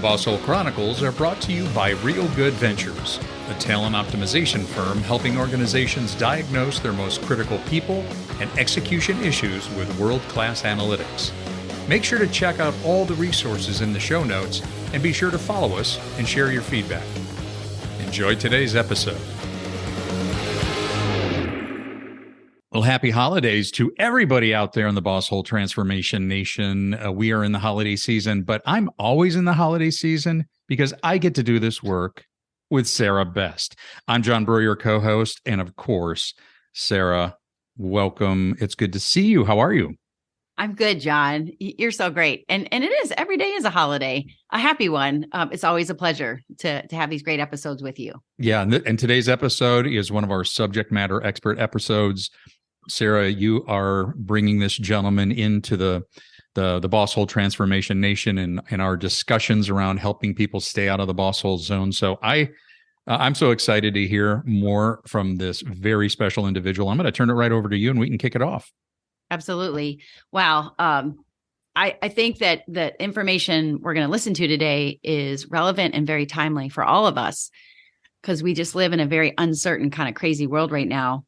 The Boss Hole Chronicles are brought to you by Real Good Ventures, a talent optimization firm helping organizations diagnose their most critical people and execution issues with world-class analytics. Make sure to check out all the resources in the show notes and be sure to follow us and share your feedback. Enjoy today's episode. Well, happy holidays to everybody out there in the Boss Hole Transformation Nation. We are in the holiday season, but I'm always in the holiday season because I get to do this work with Sarah Best. I'm John Brewer, your co-host, and of course, Sarah, welcome. It's good to see you. How are you? I'm good, John. You're so great. And it is, every day is a holiday, a happy one. It's always a pleasure to have these great episodes with you. Yeah, and today's episode is one of our subject matter expert episodes. Sarah, you are bringing this gentleman into the Boss Hole Transformation Nation and our discussions around helping people stay out of the boss hole zone. So I'm so excited to hear more from this very special individual. I'm going to turn it right over to you and we can kick it off. Absolutely. Wow. I think that the information we're going to listen to today is relevant and very timely for all of us because we just live in a very uncertain, kind of crazy world right now.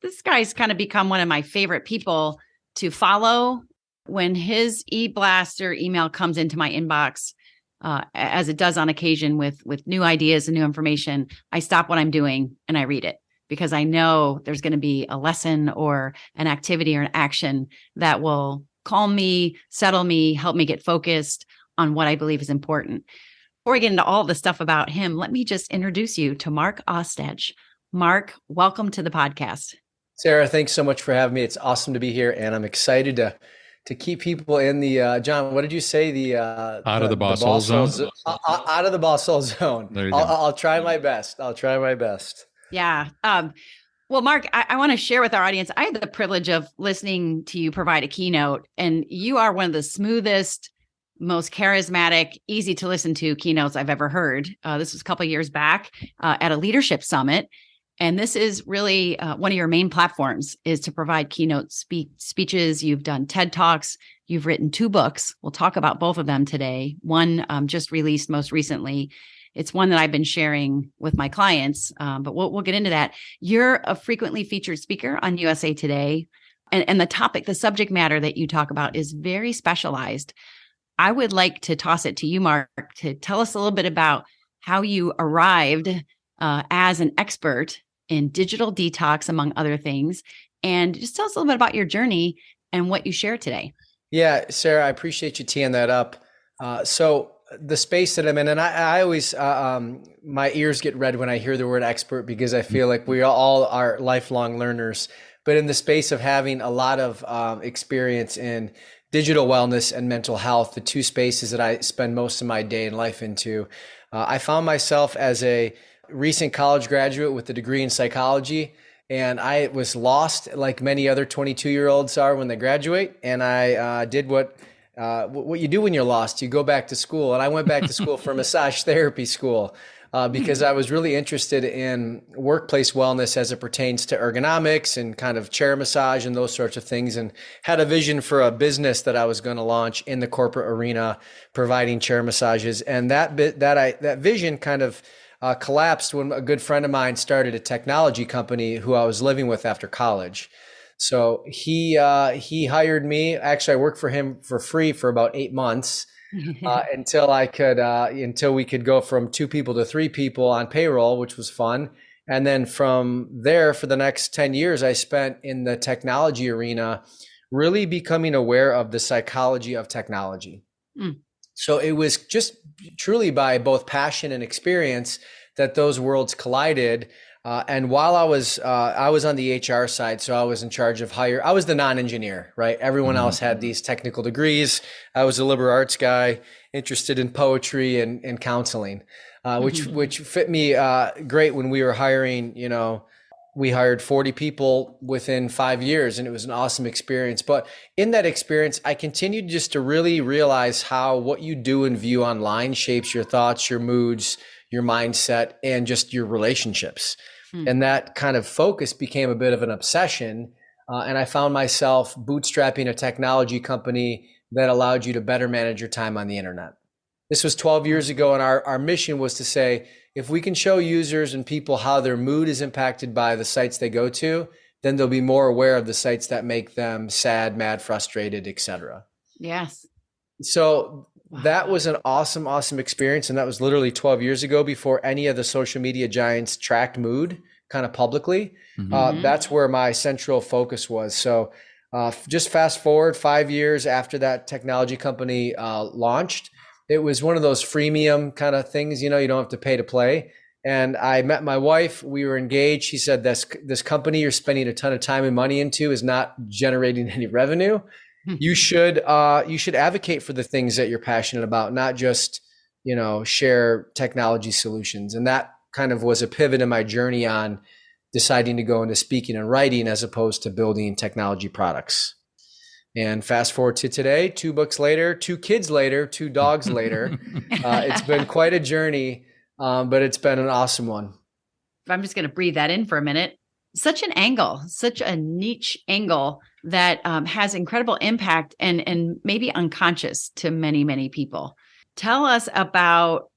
This guy's kind of become one of my favorite people to follow. When his e-blast or email comes into my inbox, as it does on occasion with new ideas and new information, I stop what I'm doing and I read it because I know there's going to be a lesson or an activity or an action that will calm me, settle me, help me get focused on what I believe is important. Before we get into all the stuff about him, let me just introduce you to Mark Ostach. Mark, welcome to the podcast. Sarah, thanks so much for having me. It's awesome to be here, and I'm excited to keep people in the John. What did you say? Out of the boss hole zone. Out of the boss hole zone. There you go. I'll try my best. Yeah. Well, Mark, I want to share with our audience. I had the privilege of listening to you provide a keynote, and you are one of the smoothest, most charismatic, easy to listen to keynotes I've ever heard. This was a couple of years back at a leadership summit. And this is really one of your main platforms is to provide keynote speeches. You've done TED Talks. You've written 2 books. We'll talk about both of them today. One just released most recently. It's one that I've been sharing with my clients, but we'll get into that. You're a frequently featured speaker on USA Today. And the subject matter that you talk about is very specialized. I would like to toss it to you, Mark, to tell us a little bit about how you arrived as an expert in digital detox, among other things. And just tell us a little bit about your journey and what you share today. Yeah, Sarah, I appreciate you teeing that up. So the space that I'm in, and I always, my ears get red when I hear the word expert because I feel like we all are lifelong learners. But in the space of having a lot of experience in digital wellness and mental health, the 2 spaces that I spend most of my day and life into, I found myself as a recent college graduate with a degree in psychology, and I was lost like many other 22-year-olds are when they graduate. And I did what you do when you're lost. You go back to school, and I went back to school for massage therapy school because I was really interested in workplace wellness as it pertains to ergonomics and kind of chair massage and those sorts of things, and had a vision for a business that I was going to launch in the corporate arena, providing chair massages. And that vision kind of collapsed when a good friend of mine started a technology company who I was living with after college. So he hired me. Actually, I worked for him for free for about 8 months until we could go from 2 people to 3 people on payroll, which was fun. And then from there, for the next 10 years, I spent in the technology arena, really becoming aware of the psychology of technology. So it was just truly by both passion and experience that those worlds collided. And while I was on the HR side, so I was in charge of I was the non-engineer, right? Everyone else had these technical degrees. I was a liberal arts guy, interested in poetry and counseling, which fit me great when we were hiring. We hired 40 people within 5 years, and it was an awesome experience. But in that experience, I continued just to really realize how what you do and view online shapes your thoughts, your moods, your mindset, and just your relationships. And that kind of focus became a bit of an obsession. And I found myself bootstrapping a technology company that allowed you to better manage your time on the internet. This was 12 years ago, and our mission was to say, if we can show users and people how their mood is impacted by the sites they go to, then they'll be more aware of the sites that make them sad, mad, frustrated, etc. Yes. So that was an awesome, awesome experience. And that was literally 12 years ago, before any of the social media giants tracked mood kind of publicly. That's where my central focus was. So just fast forward 5 years after that technology company launched, it was one of those freemium kind of things, you don't have to pay to play. And I met my wife, we were engaged. She said, this company you're spending a ton of time and money into is not generating any revenue. You should advocate for the things that you're passionate about, not just, share technology solutions. And that kind of was a pivot in my journey on deciding to go into speaking and writing as opposed to building technology products. And fast forward to today, 2 books later, 2 kids later, 2 dogs later, it's been quite a journey, but it's been an awesome one. I'm just going to breathe that in for a minute. Such an angle, such a niche angle that has incredible impact and maybe unconscious to many, many people. Tell us about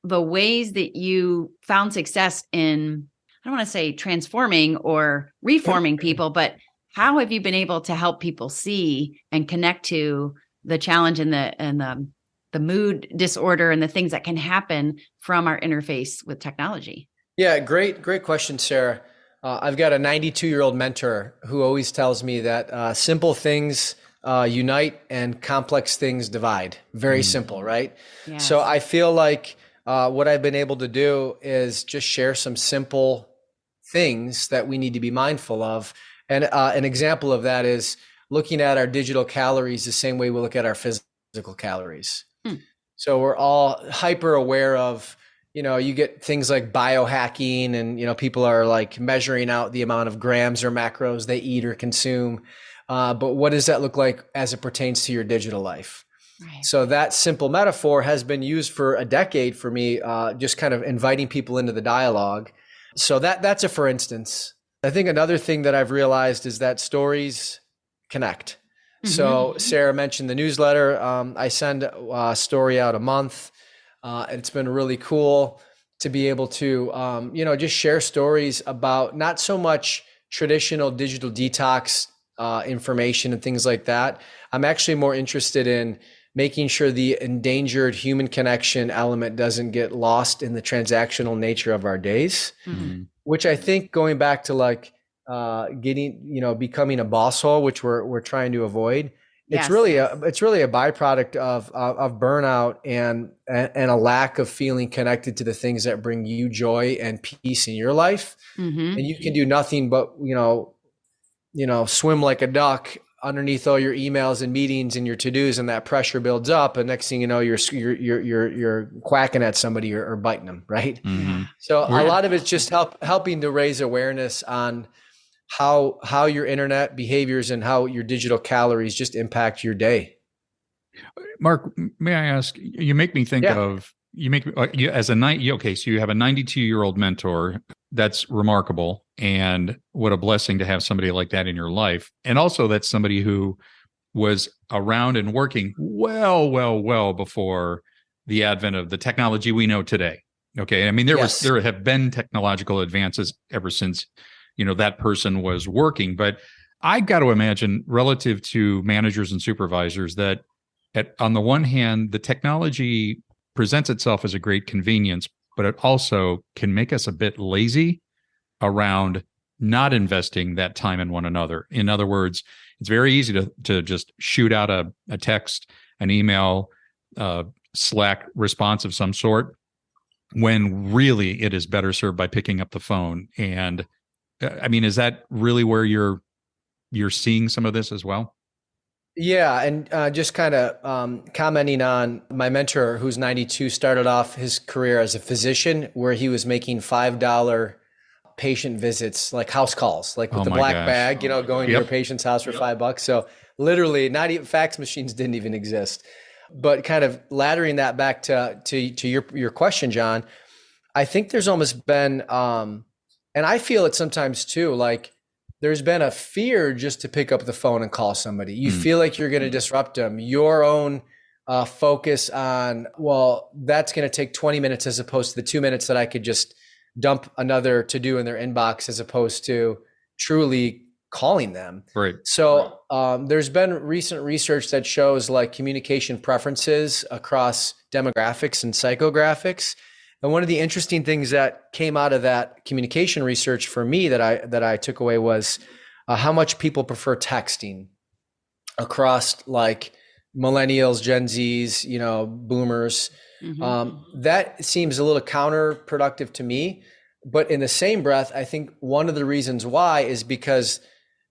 the ways that you found success in, I don't want to say transforming or reforming people, but how have you been able to help people see and connect to the challenge and the mood disorder and the things that can happen from our interface with technology? Yeah, great question, Sarah. I've got a 92-year-old mentor who always tells me that simple things unite and complex things divide. Very simple, right? Yes. So I feel like what I've been able to do is just share some simple things that we need to be mindful of. And an example of that is looking at our digital calories the same way we look at our physical calories. So we're all hyper aware of, you get things like biohacking and, people are like measuring out the amount of grams or macros they eat or consume. But what does that look like as it pertains to your digital life? Right. So that simple metaphor has been used for a decade for me, just kind of inviting people into the dialogue. So that's a for instance. I think another thing that I've realized is that stories connect. So Sarah mentioned the newsletter. I send a story out a month. It's been really cool to be able to, just share stories about not so much traditional digital detox information and things like that. I'm actually more interested in making sure the endangered human connection element doesn't get lost in the transactional nature of our days, which I think going back to like becoming a boss hole, which we're trying to avoid. Yes. It's really a byproduct of burnout and a lack of feeling connected to the things that bring you joy and peace in your life. And you can do nothing but swim like a duck underneath all your emails and meetings and your to-dos, and that pressure builds up. And next thing you know, you're quacking at somebody or biting them, right? So a lot of it's just helping to raise awareness on how your internet behaviors and how your digital calories just impact your day. Mark, may I ask, you make me think of, so you have a 92-year-old mentor. That's remarkable. And what a blessing to have somebody like that in your life. And also that's somebody who was around and working well before the advent of the technology we know today. Okay. I mean, there have been technological advances ever since, that person was working, but I got to imagine relative to managers and supervisors that on the one hand, the technology presents itself as a great convenience, but it also can make us a bit lazy around not investing that time in one another. In other words, it's very easy to just shoot out a text, an email, Slack response of some sort, when really it is better served by picking up the phone. And I mean, is that really where you're seeing some of this as well? Yeah. And just kind of commenting on my mentor, who's 92, started off his career as a physician where he was making $5 patient visits, like house calls, like with the black bag, going to your patient's house for $5. So literally not even fax machines didn't even exist. But kind of laddering that back to your question, John, I think there's almost been, and I feel it sometimes too, like there's been a fear just to pick up the phone and call somebody. You feel like you're going to disrupt them. Your own focus on, well, that's going to take 20 minutes as opposed to the 2 minutes that I could just dump another to do in their inbox, as opposed to truly calling them. Right. So there's been recent research that shows like communication preferences across demographics and psychographics. And one of the interesting things that came out of that communication research for me that I took away was how much people prefer texting across like millennials, Gen Zs, boomers. That seems a little counterproductive to me. But in the same breath, I think one of the reasons why is because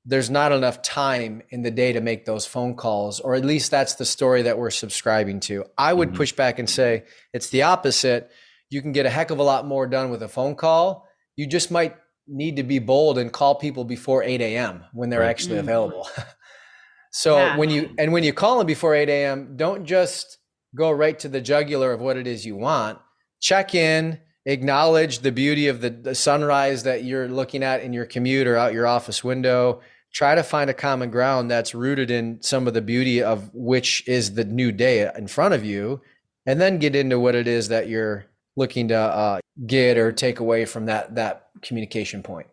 there's not enough time in the day to make those phone calls, or at least that's the story that we're subscribing to. I would push back and say it's the opposite. You can get a heck of a lot more done with a phone call. You just might need to be bold and call people before 8 a.m. when they're actually available. So when you call them before 8 a.m., don't just go right to the jugular of what it is you want. Check in, acknowledge the beauty of the sunrise that you're looking at in your commute or out your office window. Try to find a common ground that's rooted in some of the beauty of which is the new day in front of you, and then get into what it is that you're looking to get or take away from that communication point.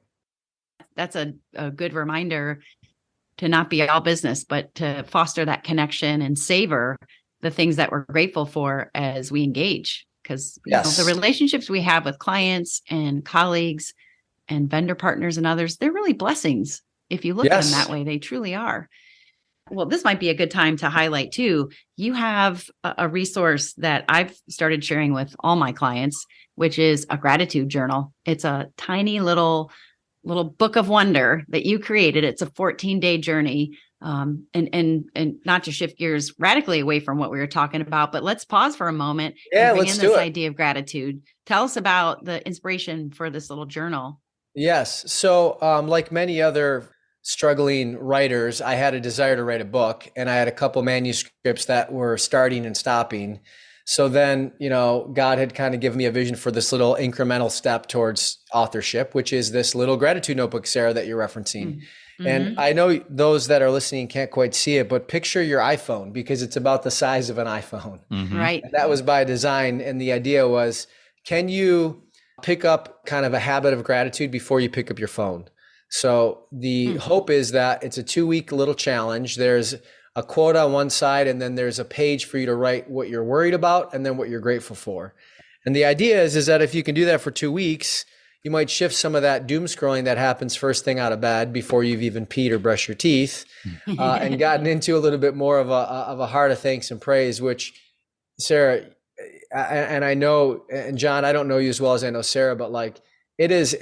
That's a good reminder to not be all business, but to foster that connection and savor the things that we're grateful for as we engage. Because the relationships we have with clients and colleagues and vendor partners and others, they're really blessings. If you look at them that way, they truly are. Well, this might be a good time to highlight too. You have a resource that I've started sharing with all my clients, which is a gratitude journal. It's a tiny little book of wonder that you created. It's a 14-day journey. And not to shift gears radically away from what we were talking about, but let's pause for a moment and bring in this idea of gratitude. Tell us about the inspiration for this little journal. Yes. So like many other struggling writers, I had a desire to write a book, and I had a couple manuscripts that were starting and stopping. So then, God had kind of given me a vision for this little incremental step towards authorship, which is this little gratitude notebook, Sarah, that you're referencing. And I know those that are listening can't quite see it, but picture your iPhone, because it's about the size of an iPhone. Right. And that was by design. And the idea was, can you pick up kind of a habit of gratitude before you pick up your phone? So the hope is that it's a 2-week little challenge. There's a quote on one side, and then there's a page for you to write what you're worried about and then what you're grateful for. And the idea is that if you can do that for 2 weeks, you might shift some of that doom scrolling that happens first thing out of bed before you've even peed or brushed your teeth, and gotten into a little bit more of a heart of thanks and praise, which, Sarah, and I know, and John, I don't know you as well as I know Sarah, but like, it is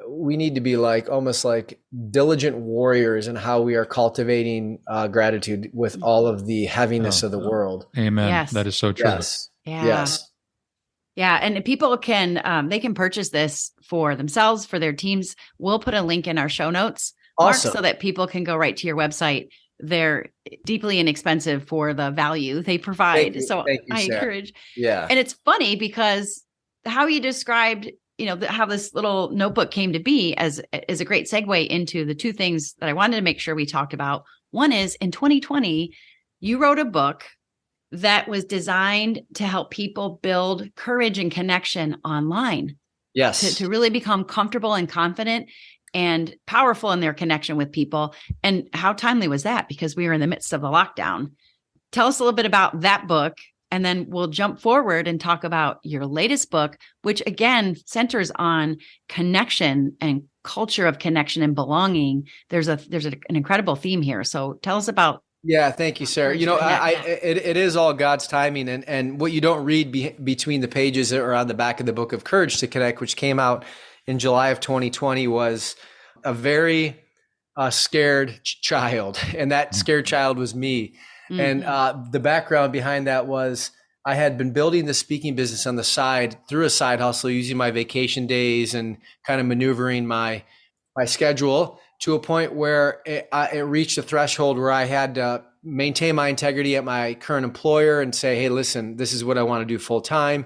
we need to be like almost like diligent warriors in how we are cultivating gratitude with all of the heaviness of the world. Amen. Yes. That is so true. Yes. Yeah. Yes. Yeah. And people can, they can purchase this for themselves, for their teams. We'll put a link in our show notes, Awesome. Mark, so that people can go right to your website. They're deeply inexpensive for the value they provide. So I encourage. Yeah. And it's funny because how you described, how this little notebook came to be is a great segue into the two things that I wanted to make sure we talked about. One is in 2020, you wrote a book that was designed to help people build courage and connection online. Yes. To really become comfortable and confident and powerful in their connection with people. And how timely was that? Because we were in the midst of the lockdown. Tell us a little bit about that book, and then we'll jump forward and talk about your latest book, which again centers on connection and culture of connection and belonging. There's an incredible theme here. So tell us about. Yeah, thank you, Sarah. It is all God's timing, and what you don't read between the pages or on the back of the book of Courage to Connect, which came out in July of 2020, was a very scared child, and that scared child was me. And the background behind that was I had been building the speaking business on the side through a side hustle, using my vacation days and kind of maneuvering my schedule to a point where it reached a threshold where I had to maintain my integrity at my current employer and say, hey, listen, this is what I want to do full time.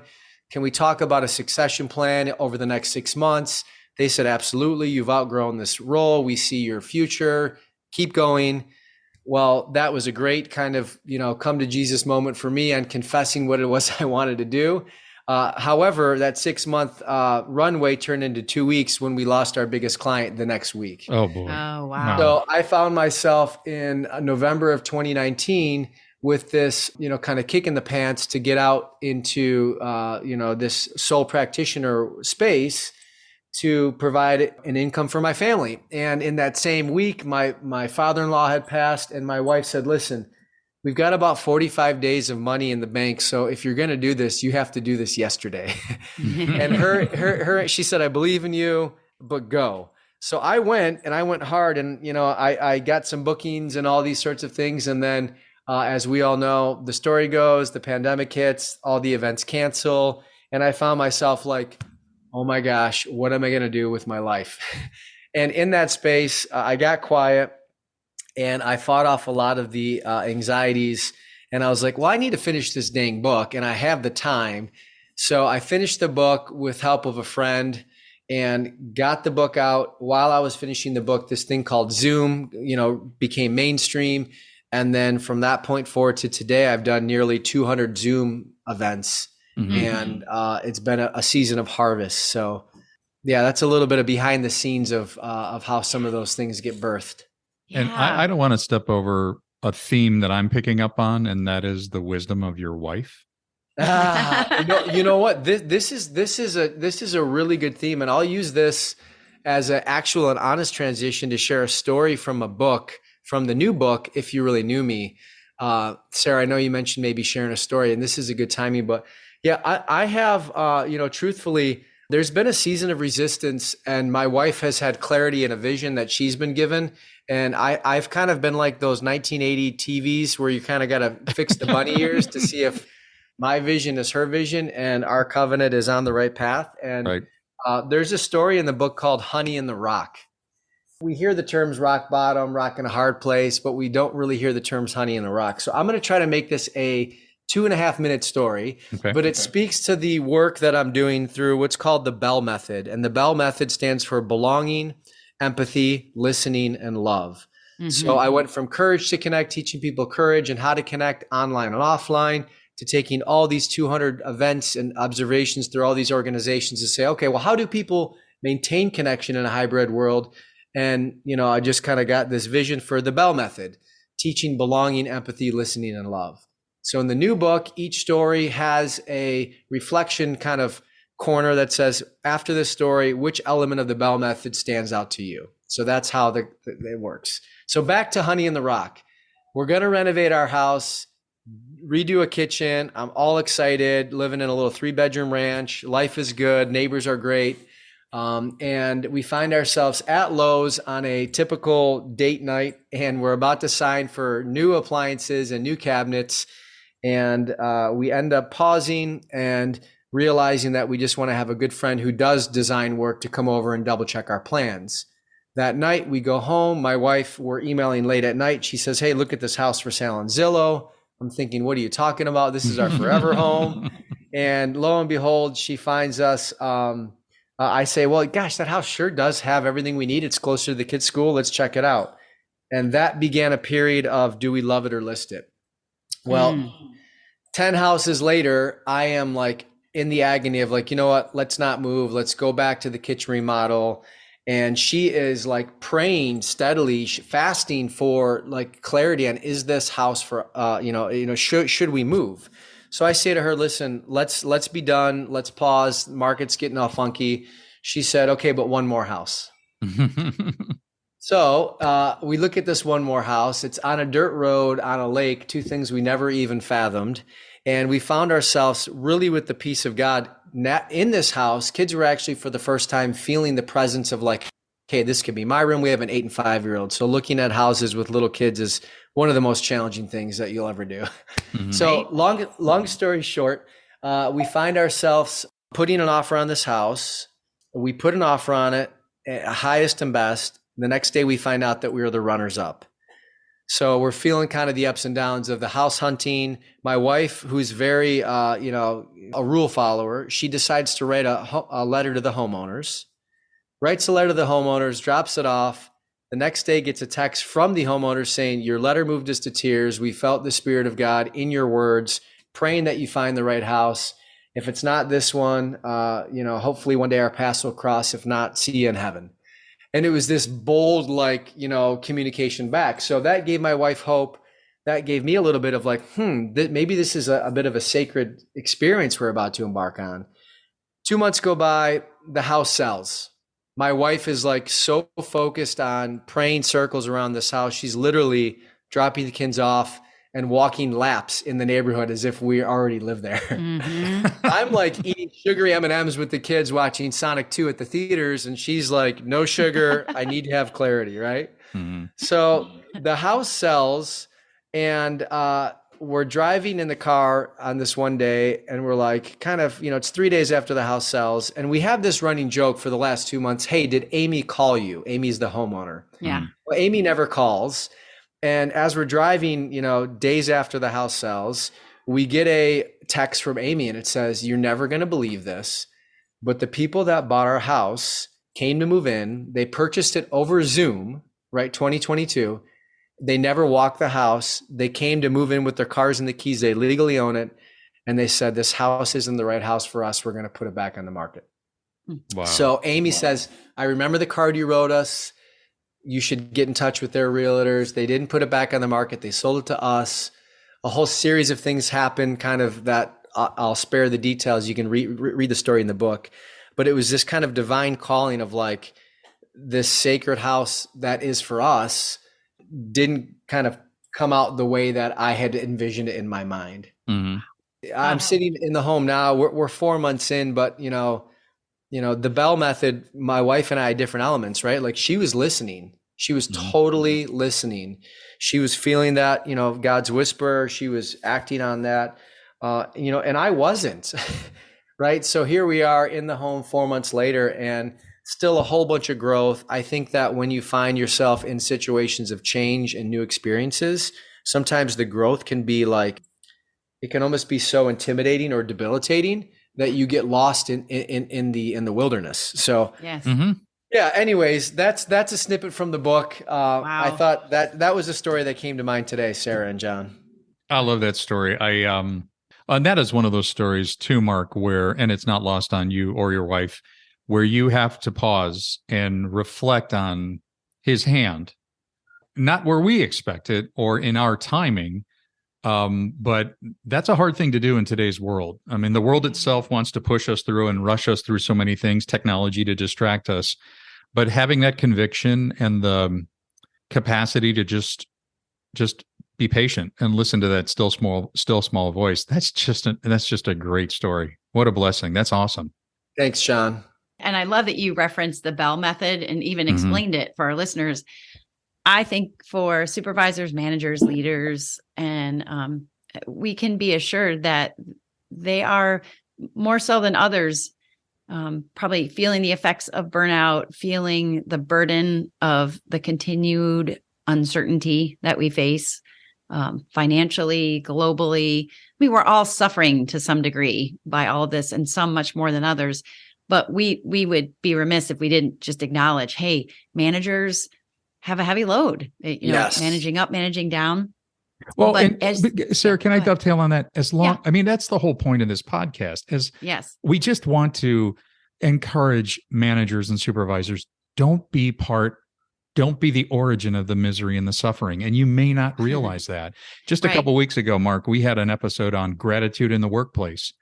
Can we talk about a succession plan over the next 6 months? They said, absolutely. You've outgrown this role. We see your future. Keep going. Well, that was a great kind of, come to Jesus moment for me on confessing what it was I wanted to do. However, that 6-month runway turned into 2 weeks when we lost our biggest client the next week. Oh boy. Oh, wow. So I found myself in November of 2019 with this, kind of kick in the pants to get out into, this sole practitioner space to provide an income for my family. And in that same week, my father-in-law had passed, and my wife said, listen, we've got about 45 days of money in the bank. So if you're going to do this, you have to do this yesterday. And she said, I believe in you, but go. So I went hard, and, I got some bookings and all these sorts of things. And then, as we all know, the story goes, the pandemic hits, all the events cancel. And I found myself like, oh my gosh, what am I going to do with my life? And in that space, I got quiet and I fought off a lot of the anxieties. And I was like, well, I need to finish this dang book, and I have the time. So I finished the book with help of a friend and got the book out. While I was finishing the book, this thing called Zoom, became mainstream. And then from that point forward to today, I've done nearly 200 Zoom events. And it's been a season of harvest. So yeah, that's a little bit of behind the scenes of how some of those things get birthed. Yeah. And I don't want to step over a theme that I'm picking up on, and that is the wisdom of your wife. You know what? This is a really good theme, and I'll use this as an actual and honest transition to share a story from a book, from the new book, If You Really Knew Me. Sarah, I know you mentioned maybe sharing a story, and this is a good timing, but yeah, I have, truthfully, there's been a season of resistance, and my wife has had clarity and a vision that she's been given. And I've kind of been like those 1980 TVs where you kind of got to fix the bunny ears to see if my vision is her vision and our covenant is on the right path. And Right. There's a story in the book called Honey in the Rock. We hear the terms rock bottom, rock in a hard place, but we don't really hear the terms honey in the rock. So I'm going to try to make this a 2.5-minute story, but it speaks to the work that I'm doing through what's called the Bell Method. And the Bell Method stands for belonging, empathy, listening, and love. So I went from courage to connect, teaching people courage and how to connect online and offline, to taking all these 200 events and observations through all these organizations to say, okay, well, how do people maintain connection in a hybrid world? And, I just kind of got this vision for the Bell Method, teaching belonging, empathy, listening, and love. So in the new book, each story has a reflection kind of corner that says, after this story, which element of the Bell Method stands out to you? So that's how it works. So back to Honey in the Rock. We're going to renovate our house, redo a kitchen. I'm all excited, living in a little 3-bedroom ranch. Life is good. Neighbors are great. And we find ourselves at Lowe's on a typical date night, and we're about to sign for new appliances and new cabinets. And we end up pausing and realizing that we just want to have a good friend who does design work to come over and double check our plans. That night we go home. My wife, we're emailing late at night. She says, hey, look at this house for sale on Zillow. I'm thinking, what are you talking about? This is our forever home. And lo and behold, she finds us. I say, well, gosh, that house sure does have everything we need. It's closer to the kids' school. Let's check it out. And that began a period of, do we love it or list it? Well, 10 houses later, I am like in the agony of like, you know what, let's not move. Let's go back to the kitchen remodel. And she is like praying steadily, fasting for like clarity on, is this house for, should we move? So I say to her, listen, let's be done. Let's pause. The market's getting all funky. She said, okay, but one more house. So we look at this one more house. It's on a dirt road on a lake, two things we never even fathomed. And we found ourselves really with the peace of God in this house. Kids were actually for the first time feeling the presence of like, okay, this could be my room. We have an 8 and 5-year-old. So looking at houses with little kids is one of the most challenging things that you'll ever do. So long story short, we find ourselves putting an offer on this house. We put an offer on it, highest and best. The next day we find out that we were the runners up. So we're feeling kind of the ups and downs of the house hunting. My wife, who's very, a rule follower, she decides to write a letter to the homeowners, writes a letter to the homeowners, drops it off. The next day gets a text from the homeowner saying, your letter moved us to tears. We felt the Spirit of God in your words, praying that you find the right house. If it's not this one, hopefully one day our paths will cross. If not, see you in heaven. And it was this bold, communication back. So that gave my wife hope. That gave me a little bit of maybe this is a bit of a sacred experience we're about to embark on. 2 months go by, the house sells. My wife is so focused on praying circles around this house. She's literally dropping the kids off and walking laps in the neighborhood as if we already live there. Mm-hmm. I'm eating sugary M&Ms with the kids watching Sonic 2 at the theaters. And she's like, no sugar. I need to have clarity. Right. Mm-hmm. So the house sells and we're driving in the car on this one day and we're it's 3 days after the house sells. And we have this running joke for the last 2 months. Hey, did Amy call you? Amy's the homeowner. Yeah. Well, Amy never calls. And as we're driving, days after the house sells, we get a text from Amy and it says, you're never going to believe this, but the people that bought our house came to move in. They purchased it over Zoom, right? 2022. They never walked the house. They came to move in with their cars and the keys. They legally own it. And they said, this house isn't the right house for us. We're going to put it back on the market. Wow. So Amy says, I remember the card you wrote us. You should get in touch with their realtors. They didn't put it back on the market. They sold it to us. A whole series of things happened kind of that I'll spare the details. You can read the story in the book. But it was this kind of divine calling of this sacred house that is for us didn't kind of come out the way that I had envisioned it in my mind. Mm-hmm. I'm sitting in the home now. We're 4 months in, but the Bell method, my wife and I had different elements, right? She was listening. She was totally listening. She was feeling that, God's whisper. She was acting on that, and I wasn't, right? So here we are in the home 4 months later and still a whole bunch of growth. I think that when you find yourself in situations of change and new experiences, sometimes the growth can be it can almost be so intimidating or debilitating that you get lost in the wilderness. So yes. Mm-hmm. Yeah. Anyways, that's a snippet from the book. Wow. I thought that was a story that came to mind today, Sarah and John. I love that story. And that is one of those stories too, Mark, and it's not lost on you or your wife, where you have to pause and reflect on his hand, not where we expect it or in our timing. But that's a hard thing to do in today's world. I mean, the world itself wants to push us through and rush us through so many things, technology to distract us. But having that conviction and the capacity to just be patient and listen to that still small voice, that's just a great story. What a blessing. That's awesome. Thanks, Sean. And I love that you referenced the Bell method and even explained it for our listeners. I think for supervisors, managers, leaders, and we can be assured that they are more so than others, probably feeling the effects of burnout, feeling the burden of the continued uncertainty that we face financially, globally. I mean, we're all suffering to some degree by all of this, and some much more than others. But we would be remiss if we didn't just acknowledge, hey, managers have a heavy load, yes. Managing up, managing down. Well, Sarah, can I dovetail on that? I mean, that's the whole point of this podcast. Yes, we just want to encourage managers and supervisors, don't be the origin of the misery and the suffering. And you may not realize that. Just a couple of weeks ago, Mark, we had an episode on gratitude in the workplace.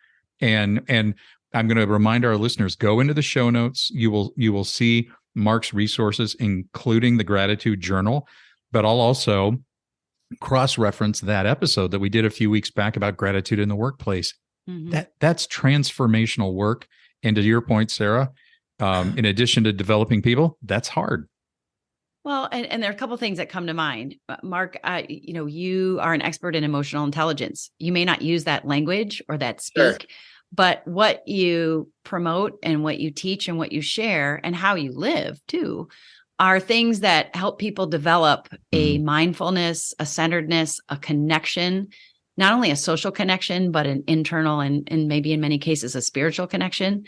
And I'm going to remind our listeners, go into the show notes. You will see Mark's resources, including the gratitude journal, but I'll also cross-reference that episode that we did a few weeks back about gratitude in the workplace. Mm-hmm. That's transformational work. And to your point, Sarah, in addition to developing people, that's hard. Well, and there are a couple of things that come to mind. Mark, you are an expert in emotional intelligence. You may not use that language or that speak, sure, but what you promote and what you teach and what you share and how you live too are things that help people develop a mindfulness, a centeredness, a connection, not only a social connection, but an internal and maybe in many cases a spiritual connection.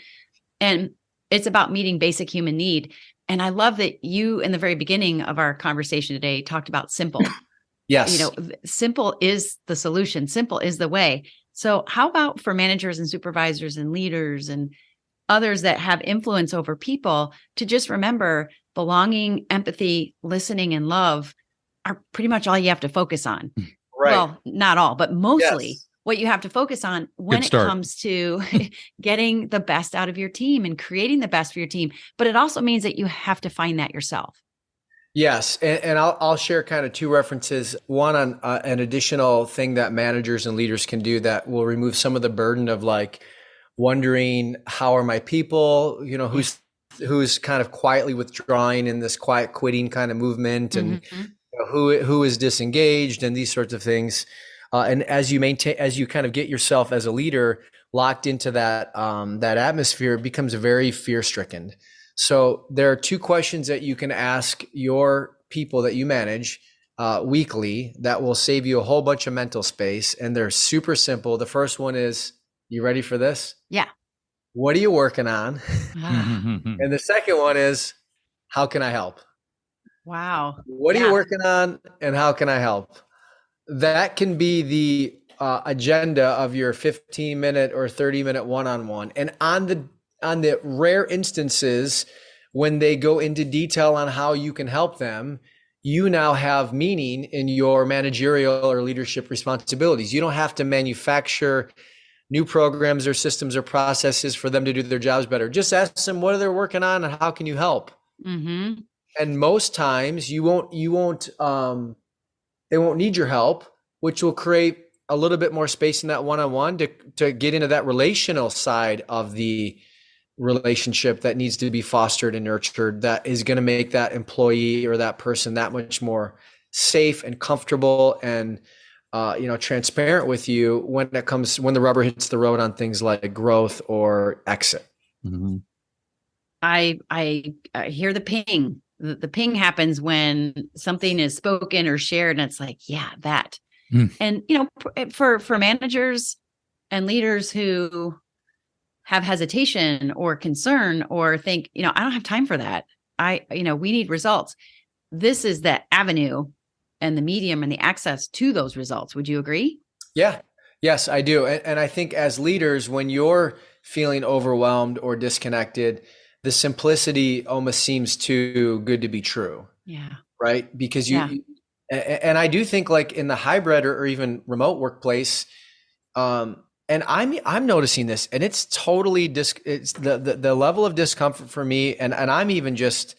And it's about meeting basic human need. And I love that you, in the very beginning of our conversation today, talked about simple. Yes. Simple is the solution. Simple is the way. So how about for managers and supervisors and leaders and others that have influence over people to just remember belonging, empathy, listening, and love are pretty much all you have to focus on. Right. Well, not all, but mostly Yes. what you have to focus on when it comes to getting the best out of your team and creating the best for your team. But it also means that you have to find that yourself. Yes. And I'll share kind of two references. One on an additional thing that managers and leaders can do that will remove some of the burden of like wondering, how are my people, who's kind of quietly withdrawing in this quiet quitting kind of movement, and who is disengaged and these sorts of things. And as you kind of get yourself as a leader locked into that atmosphere, it becomes very fear stricken. So there are two questions that you can ask your people that you manage weekly that will save you a whole bunch of mental space. And they're super simple. The first one is, you ready for this? Yeah. What are you working on? And the second one is, how can I help? Wow. What are you working on and how can I help? That can be the agenda of your 15-minute or 30-minute one-on-one. And on the rare instances when they go into detail on how you can help them, you now have meaning in your managerial or leadership responsibilities. You don't have to manufacture new programs or systems or processes for them to do their jobs better. Just ask them what are they working on and how can you help? Mm-hmm. And most times they won't need your help, which will create a little bit more space in that one-on-one to get into that relational side of the relationship that needs to be fostered and nurtured, that is going to make that employee or that person that much more safe and comfortable and transparent with you when the rubber hits the road on things like growth or exit. Mm-hmm. I hear the ping. The ping happens when something is spoken or shared, and it's like, yeah, that. And for managers and leaders who have hesitation or concern or think, I don't have time for that. We need results. This is the avenue and the medium and the access to those results. Would you agree? Yeah. Yes, I do. And I think as leaders, when you're feeling overwhelmed or disconnected, the simplicity almost seems too good to be true. Yeah. Right. Because and I do think like in the hybrid or even remote workplace, and I'm noticing this, and it's totally it's the level of discomfort for me. And I'm even just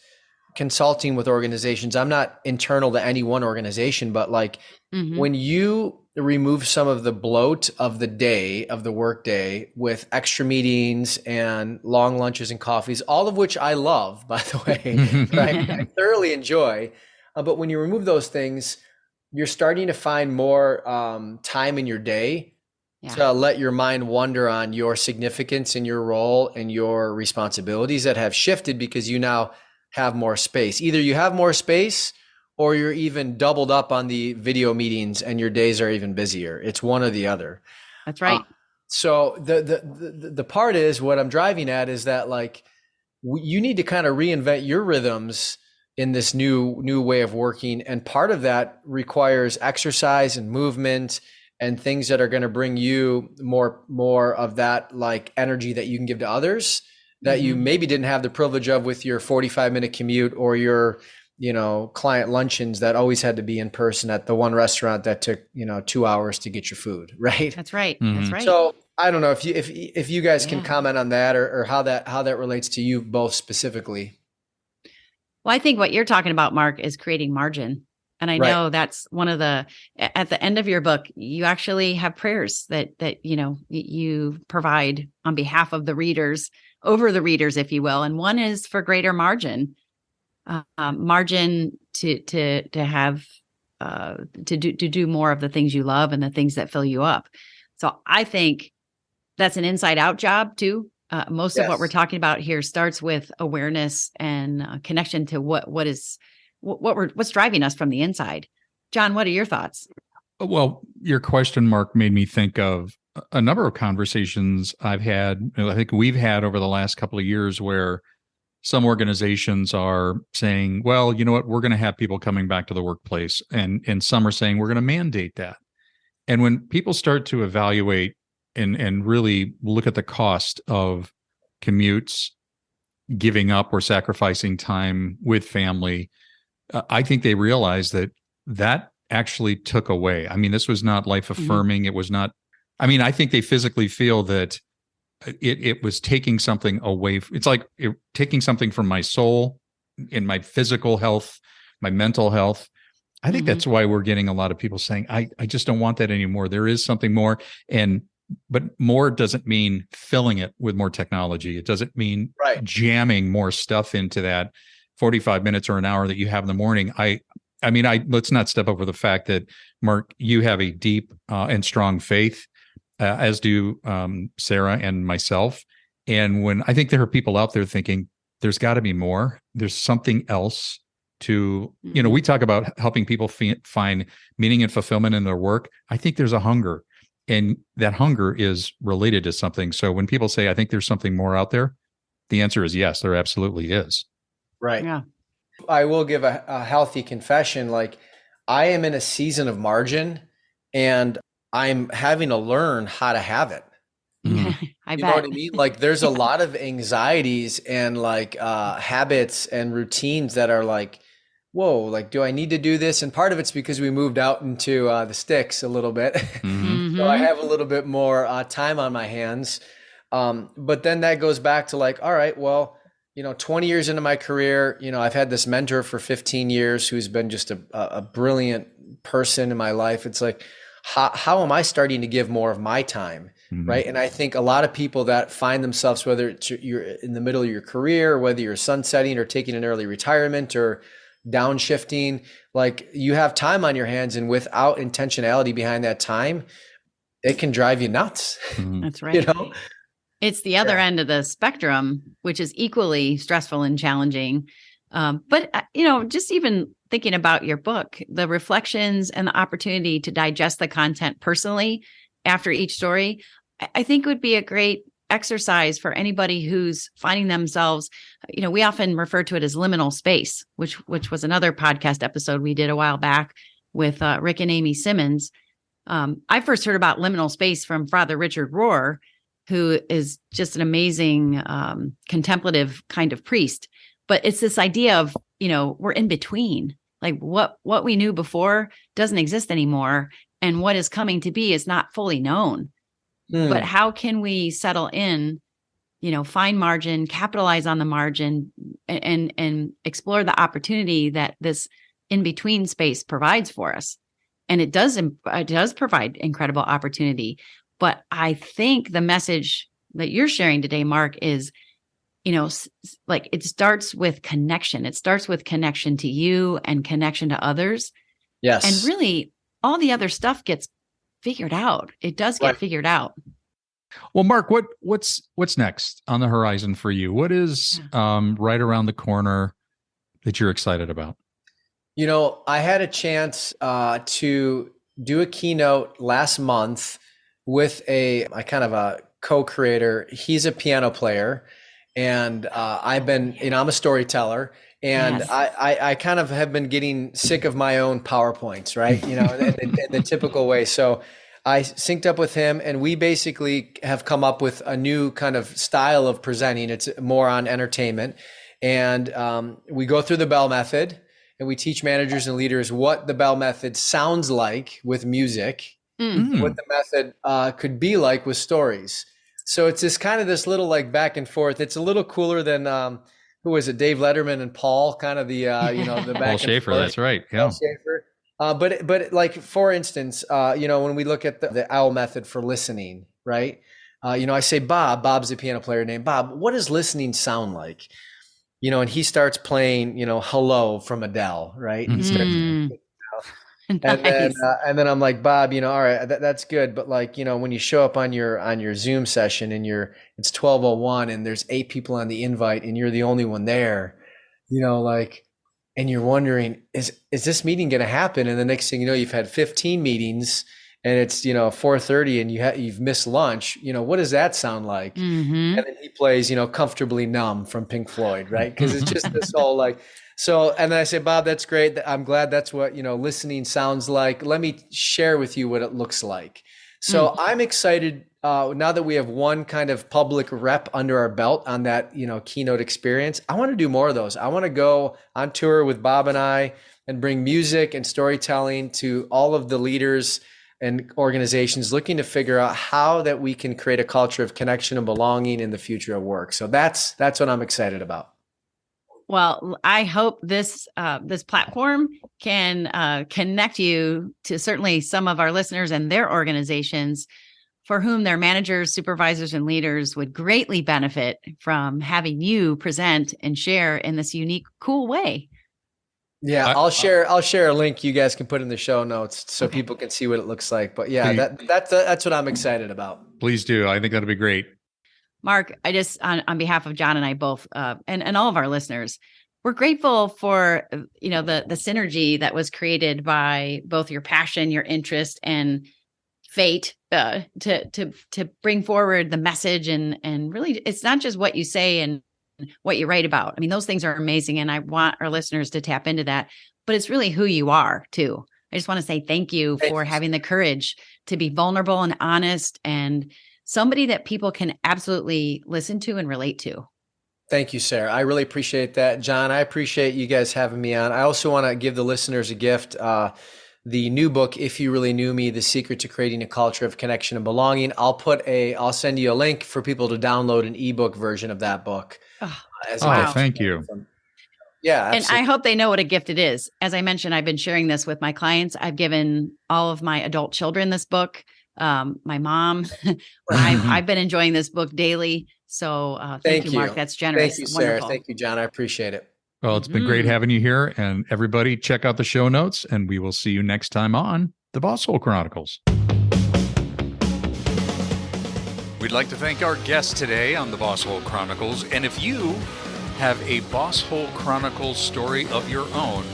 consulting with organizations. I'm not internal to any one organization, but like when you remove some of the bloat of the work day with extra meetings and long lunches and coffees, all of which I love, by the way, I thoroughly enjoy. But when you remove those things, you're starting to find more time in your day to let your mind wander on your significance and your role and your responsibilities that have shifted because you now have more space. Either you have more space or you're even doubled up on the video meetings and your days are even busier. It's one or the other. That's right. So the part is, what I'm driving at is that like you need to kind of reinvent your rhythms in this new way of working. And part of that requires exercise and movement and things that are going to bring you more of that like energy that you can give to others that you maybe didn't have the privilege of with your 45-minute commute or your client luncheons that always had to be in person at the one restaurant that took 2 hours to get your food. Right. That's right. That's right. So I don't know if you guys can comment on that or how that relates to you both specifically. Well, I think what you're talking about, Mark, is creating margin. And I know that's one of at the end of your book, you actually have prayers that you provide on behalf of the readers, over the readers, if you will. And one is for greater margin, margin to have, to do more of the things you love and the things that fill you up. So I think that's an inside out job too. Most of what we're talking about here starts with awareness and connection to what's driving us from the inside. John, what are your thoughts? Well, your question, Mark, made me think of a number of conversations I've had, I think we've had over the last couple of years where some organizations are saying, well, you know what, we're going to have people coming back to the workplace. And some are saying we're going to mandate that. And when people start to evaluate and really look at the cost of commutes, giving up or sacrificing time with family, I think they realize that actually took away. I mean, this was not life affirming. It was not, I mean, I think they physically feel that it was taking something away. It's like taking something from my soul and my physical health, my mental health. I think that's why we're getting a lot of people saying, I just don't want that anymore. There is something more. But more doesn't mean filling it with more technology. It doesn't mean jamming more stuff into that 45 minutes or an hour that you have in the morning. I mean, let's not step over the fact that, Mark, you have a deep and strong faith, as do Sarah and myself. And when I think there are people out there thinking there's got to be more, there's something else to, we talk about helping people find meaning and fulfillment in their work. I think there's a hunger. And that hunger is related to something. So when people say, I think there's something more out there, the answer is yes, there absolutely is. Right. Yeah. I will give a healthy confession. Like, I am in a season of margin and I'm having to learn how to have it. I bet. You know what I mean? Like, there's a lot of anxieties and like habits and routines that are like, whoa, like, do I need to do this? And part of it's because we moved out into the sticks a little bit. So I have a little bit more time on my hands. But then that goes back to like, all right, well, 20 years into my career, I've had this mentor for 15 years who's been just a brilliant person in my life. It's like, how am I starting to give more of my time? Right. And I think a lot of people that find themselves, whether it's you're in the middle of your career, whether you're sunsetting or taking an early retirement or downshifting, like, you have time on your hands, and without intentionality behind that time, it can drive you nuts. That's right. It's the other end of the spectrum, which is equally stressful and challenging. But just even thinking about your book, the reflections and the opportunity to digest the content personally after each story, I think would be a great exercise for anybody who's finding themselves, we often refer to it as liminal space, which was another podcast episode we did a while back with Rick and Amy Simmons. I first heard about liminal space from Father Richard Rohr, who is just an amazing contemplative kind of priest. But it's this idea of, we're in between, like what we knew before doesn't exist anymore. And what is coming to be is not fully known. But how can we settle in, find margin, capitalize on the margin, and explore the opportunity that this in-between space provides for us? And it does provide incredible opportunity. But I think the message that you're sharing today, Mark, is, like, it starts with connection. It starts with connection to you and connection to others. Yes. And really, all the other stuff gets figured out. It does get figured out. Well, Mark, what's next on the horizon for you? What is right around the corner that you're excited about? I had a chance to do a keynote last month with a kind of a co-creator. He's a piano player, and I'm a storyteller. And I kind of have been getting sick of my own PowerPoints, right? In the typical way. So I synced up with him, and we basically have come up with a new kind of style of presenting. It's more on entertainment. And we go through the Bell method, and we teach managers and leaders what the Bell method sounds like with music, what the method could be like with stories. So it's this little like back and forth. It's a little cooler than who was it? Dave Letterman and Paul, kind of the the back Paul and Schaefer. forth. That's right. Yeah. Paul Schaefer. But like, for instance, when we look at the OWL method for listening, right? I say, Bob's a piano player named Bob. What does listening sound like? And he starts playing, Hello from Adele, right? He starts, Nice. and then I'm like, Bob, all right, that's good. But like, when you show up on your Zoom session and it's 12:01 and there's 8 people on the invite and you're the only one there, and you're wondering, is this meeting going to happen? And the next thing you know, you've had 15 meetings and it's 4:30 and you've missed lunch, what does that sound like? Mm-hmm. And then he plays Comfortably Numb from Pink Floyd, right? Because it's just this whole like, so, and then I say, Bob, that's great. I'm glad that's what listening sounds like. Let me share with you what it looks like. So I'm excited now that we have one kind of public rep under our belt on that keynote experience. I want to do more of those. I want to go on tour with Bob and I and bring music and storytelling to all of the leaders and organizations looking to figure out how that we can create a culture of connection and belonging in the future of work. So that's what I'm excited about. Well, I hope this platform can connect you to certainly some of our listeners and their organizations for whom their managers, supervisors, and leaders would greatly benefit from having you present and share in this unique, cool way. Yeah, I'll share a link you guys can put in the show notes so people can see what it looks like. But yeah, that's what I'm excited about. Please do. I think that'll be great. Mark, I just, on behalf of John and I both, and all of our listeners, we're grateful for, the synergy that was created by both your passion, your interest, and fate to bring forward the message. And really, it's not just what you say and what you write about. I mean, those things are amazing. And I want our listeners to tap into that, but it's really who you are too. I just want to say thank you for having the courage to be vulnerable and honest and somebody that people can absolutely listen to and relate to. Thank you, Sarah. I really appreciate that. John, I appreciate you guys having me on. I also want to give the listeners a gift. The new book, If You Really Knew Me, The Secret to Creating a Culture of Connection and Belonging. I'll send you a link for people to download an ebook version of that book. Thank you. Yeah, absolutely. And I hope they know what a gift it is. As I mentioned, I've been sharing this with my clients. I've given all of my adult children this book. My mom, I've been enjoying this book daily. So thank you, Mark. That's generous. Thank you, Sarah. Wonderful. Thank you, John. I appreciate it. Well, it's been great having you here, and everybody check out the show notes, and we will see you next time on the Boss Hole Chronicles. We'd like to thank our guest today on the Boss Hole Chronicles, and if you have a Boss Hole Chronicles story of your own,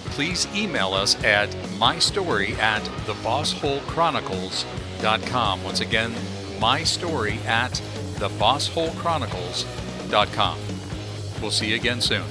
please email us at mystory@thebossholechronicles.com. Once again, mystory@thebossholechronicles.com. We'll see you again soon.